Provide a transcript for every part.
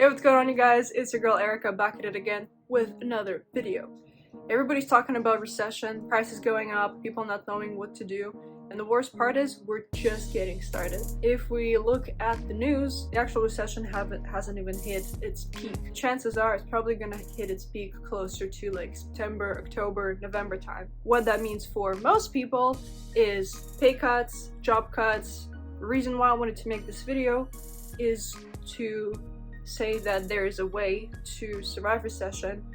Hey, what's going on, you guys? It's your girl Erica back at it again with another video. Everybody's talking about recession, prices going up, people not knowing what to do, and the worst part is we're just getting started. If we look at the news, the actual recession hasn't even hit its peak. Chances are it's probably gonna hit its peak closer to like September, October, November time. What that means for most people is pay cuts, job cuts. The reason why I wanted to make this video is to say that there is a way to survive recession,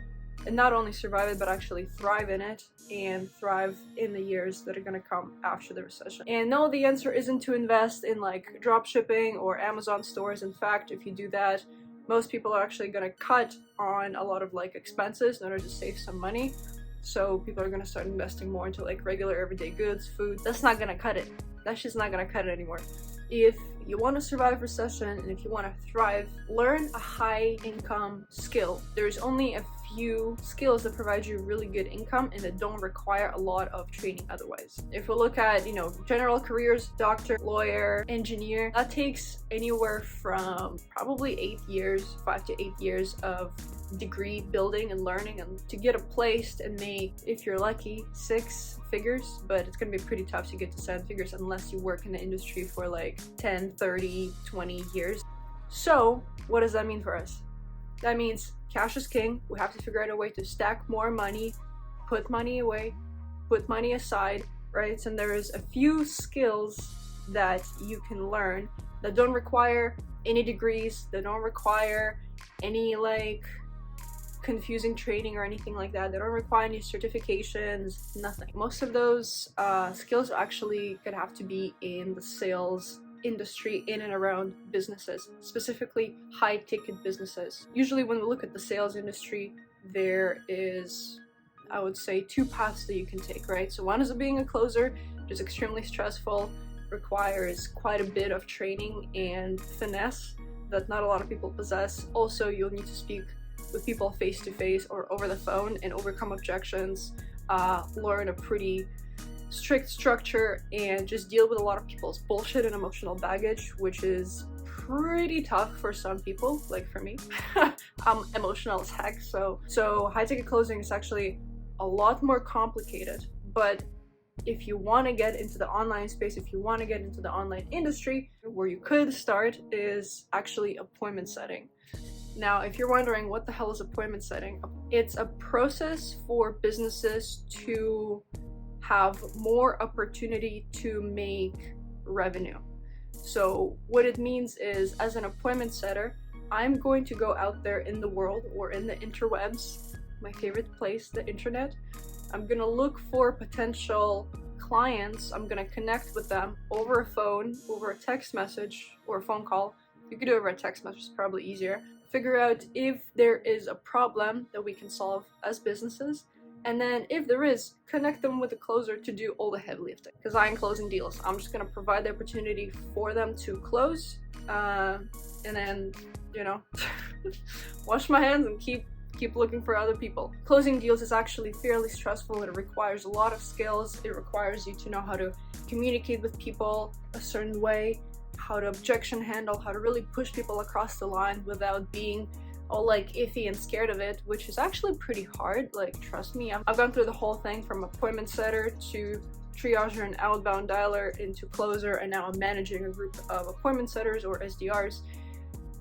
and not only survive it but actually thrive in it and thrive in the years that are going to come after the recession. And no, the answer isn't to invest in like drop shipping or Amazon stores. In fact, if you do that, most people are actually going to cut on a lot of like expenses in order to save some money. So people are going to start investing more into like regular everyday goods, food. That's not going to cut it. That's just not going to cut it anymore. If you want to survive recession and if you want to thrive, learn a high income skill. There's only a few skills that provide you really good income and that don't require a lot of training otherwise. If we look at, general careers, doctor, lawyer, engineer, that takes anywhere from probably 8 years, 5 to 8 years of degree building and learning, and to get a place and make, if you're lucky, 6 figures, but it's gonna be pretty tough to get to 7 figures unless you work in the industry for like 10, 30, 20 years. So what does that mean for us? That means cash is king. We have to figure out a way to stack more money, put money away, put money aside, right? And there's a few skills that you can learn that don't require any degrees, that don't require any like confusing training or anything like that. They don't require any certifications, nothing. Most of those skills actually could have to be in the sales industry, in and around businesses, specifically high ticket businesses. Usually when we look at the sales industry, there is, I would say, 2 paths that you can take, right? So one is being a closer, which is extremely stressful, requires quite a bit of training and finesse that not a lot of people possess. Also, you'll need to speak with people face to face or over the phone and overcome objections, learn a pretty strict structure, and just deal with a lot of people's bullshit and emotional baggage, which is pretty tough for some people, like for me. I'm emotional as heck, so high ticket closing is actually a lot more complicated. But if you want to get into the online space, if you want to get into the online industry, where you could start is actually appointment setting. Now, if you're wondering what the hell is appointment setting, it's a process for businesses to have more opportunity to make revenue. So what it means is, as an appointment setter, I'm going to go out there in the world or in the interwebs, my favorite place, the internet. I'm gonna look for potential clients. I'm gonna connect with them over a phone, over a text message, or a phone call. You could do it over a text message, it's probably easier. Figure out if there is a problem that we can solve as businesses, and then if there is, connect them with a closer to do all the heavy lifting, because I ain't closing deals. I'm just gonna provide the opportunity for them to close, and then wash my hands and keep looking for other people. Closing deals is actually fairly stressful. It requires a lot of skills. It requires you to know how to communicate with people a certain way, how to objection handle, how to really push people across the line without being all like iffy and scared of it, which is actually pretty hard. Like, trust me, I've gone through the whole thing from appointment setter to triager and outbound dialer into closer, and now I'm managing a group of appointment setters or SDRs.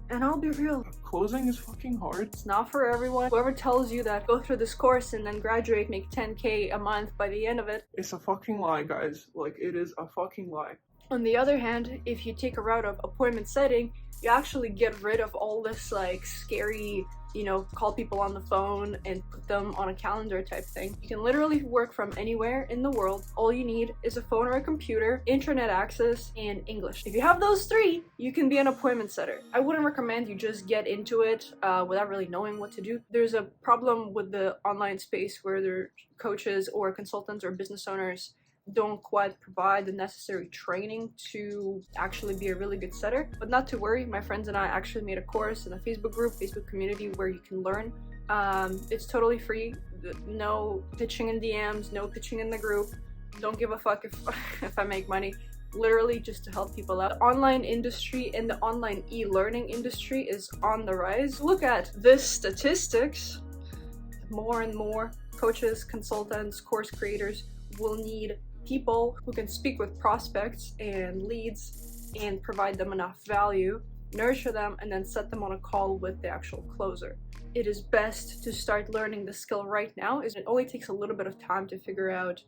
And I'll be real, closing is fucking hard. It's not for everyone. Whoever tells you that go through this course and then graduate, make 10K a month by the end of it, it's a fucking lie, guys. Like, it is a fucking lie. On the other hand, if you take a route of appointment setting, you actually get rid of all this like scary, call people on the phone and put them on a calendar type thing. You can literally work from anywhere in the world. All you need is a phone or a computer, internet access, and English. If you have those 3, you can be an appointment setter. I wouldn't recommend you just get into it without really knowing what to do. There's a problem with the online space where their coaches or consultants or business owners don't quite provide the necessary training to actually be a really good setter. But not to worry, my friends and I actually made a course in a Facebook group, Facebook community, where you can learn. It's totally free. No pitching in DMs, no pitching in the group. Don't give a fuck if I make money. literally just to help people out. The online industry and the online e-learning industry is on the rise. Look at this statistics. More and more coaches, consultants, course creators will need people who can speak with prospects and leads and provide them enough value, nurture them, and then set them on a call with the actual closer. It is best to start learning the skill right now, as it only takes a little bit of time to figure out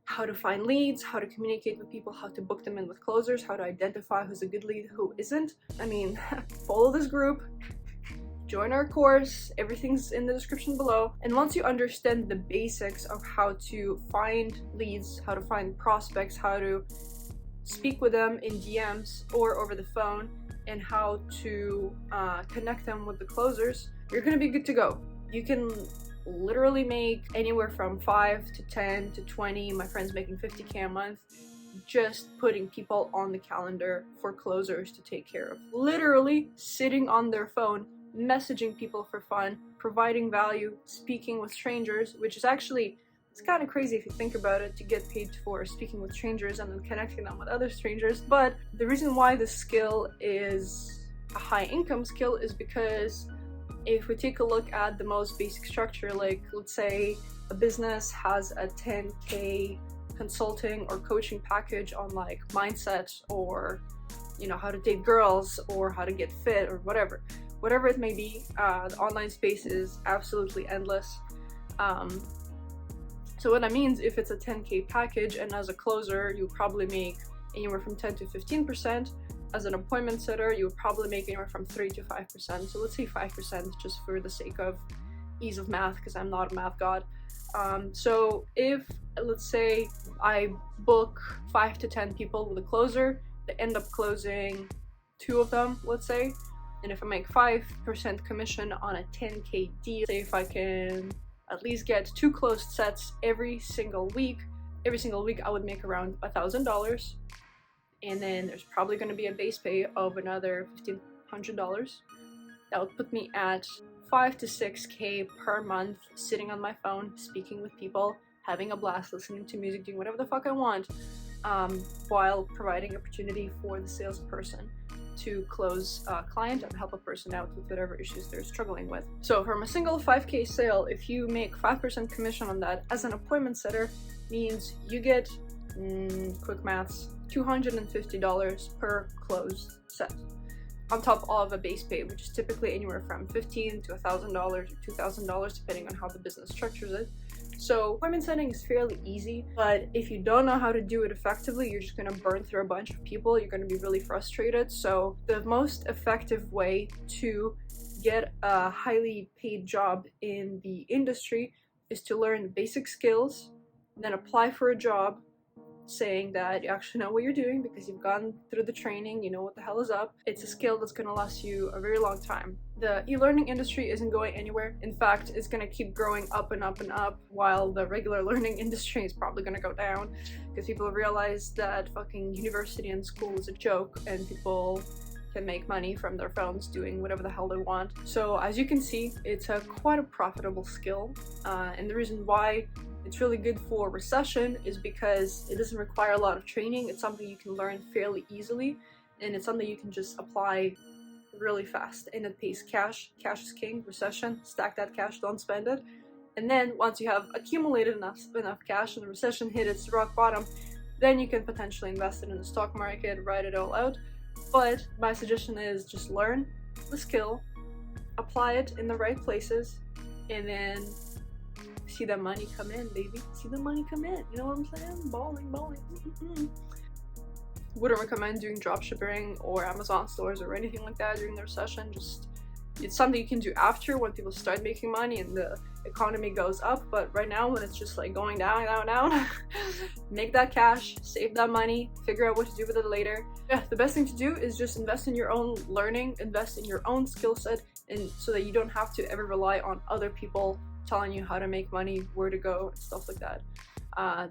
how to find leads, how to communicate with people, how to book them in with closers, how to identify who's a good lead, who isn't. I mean, follow this group, join our course, everything's in the description below. And once you understand the basics of how to find leads, how to find prospects, how to speak with them in DMs or over the phone, and how to connect them with the closers, you're gonna be good to go. You can literally make anywhere from 5 to 10 to 20, my friend's making 50K a month, just putting people on the calendar for closers to take care of. Literally sitting on their phone, messaging people for fun, providing value, speaking with strangers, which is actually, it's kind of crazy if you think about it, to get paid for speaking with strangers and then connecting them with other strangers. But the reason why this skill is a high income skill is because if we take a look at the most basic structure, like let's say a business has a 10K consulting or coaching package on like mindset, or you know, how to date girls, or how to get fit, or whatever it may be. The online space is absolutely endless. So what that means, if it's a 10K package and as a closer you probably make anywhere from 10 to 15%, as an appointment setter you would probably make anywhere from 3 to 5%. So let's say 5% just for the sake of ease of math, because I'm not a math god. So if, let's say, I book 5 to 10 people with a closer, they end up closing 2 of them, let's say, and if I make 5% commission on a 10K deal, say if I can at least get 2 closed sets every single week I would make around $1,000, and then there's probably going to be a base pay of another $1,500. That would put me at 5 to 6K per month, sitting on my phone, speaking with people, having a blast, listening to music, doing whatever the fuck I want, while providing opportunity for the salesperson to close a client and help a person out with whatever issues they're struggling with. So from a single 5K sale, if you make 5% commission on that as an appointment setter, means you get, quick maths, $250 per closed set, on top of a base pay, which is typically anywhere from $1,500 to $1,000 or $2,000 depending on how the business structures it. So appointment setting is fairly easy, but if you don't know how to do it effectively, you're just gonna burn through a bunch of people, you're gonna be really frustrated. So the most effective way to get a highly paid job in the industry is to learn basic skills, then apply for a job saying that you actually know what you're doing because you've gone through the training, you know what the hell is up. It's a skill that's going to last you a very long time. The e-learning industry isn't going anywhere. In fact, it's going to keep growing up and up and up, while the regular learning industry is probably going to go down because people realize that fucking university and school is a joke and people can make money from their phones doing whatever the hell they want. So as you can see, it's quite a profitable skill, and the reason why it's really good for recession is because it doesn't require a lot of training. It's something you can learn fairly easily, and it's something you can just apply really fast, and it pays cash. Cash is king. Recession, stack that cash, don't spend it. And then once you have accumulated enough cash and the recession hit its rock bottom, then you can potentially invest it in the stock market, ride it all out. But my suggestion is just learn the skill, apply it in the right places, and then see that money come in, baby. See the money come in. You know what I'm saying? Balling. Wouldn't recommend doing dropshipping or Amazon stores or anything like that during the recession. Just, it's something you can do after, when people start making money and the economy goes up. But right now, when it's just like going down, make that cash, save that money, figure out what to do with it later. Yeah, the best thing to do is just invest in your own learning, invest in your own skill set, and so that you don't have to ever rely on other people telling you how to make money, where to go, and stuff like that.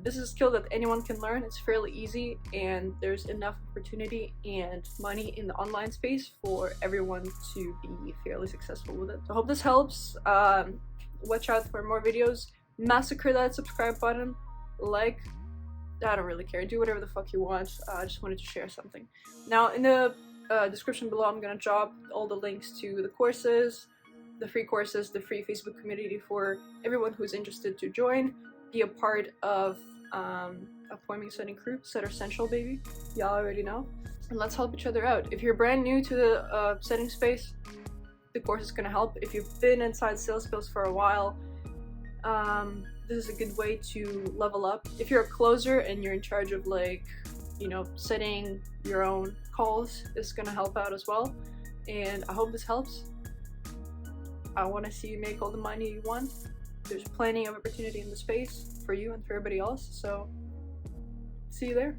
This is a skill that anyone can learn. It's fairly easy, and there's enough opportunity and money in the online space for everyone to be fairly successful with it. So I hope this helps. Watch out for more videos. Massacre that subscribe button, like, I don't really care. Do whatever the fuck you want. I just wanted to share something. Now, in the description below, I'm gonna drop all the links to the courses, the free courses, the free Facebook community for everyone who's interested to join, be a part of appointment setting crew, Setter Central, baby. Y'all already know. And let's help each other out. If you're brand new to the setting space, the course is gonna help. If you've been inside sales skills for a while, this is a good way to level up. If you're a closer and you're in charge of, like, you know, setting your own calls, it's gonna help out as well. And I hope this helps. I want to see you make all the money you want. There's plenty of opportunity in the space for you and for everybody else, so see you there.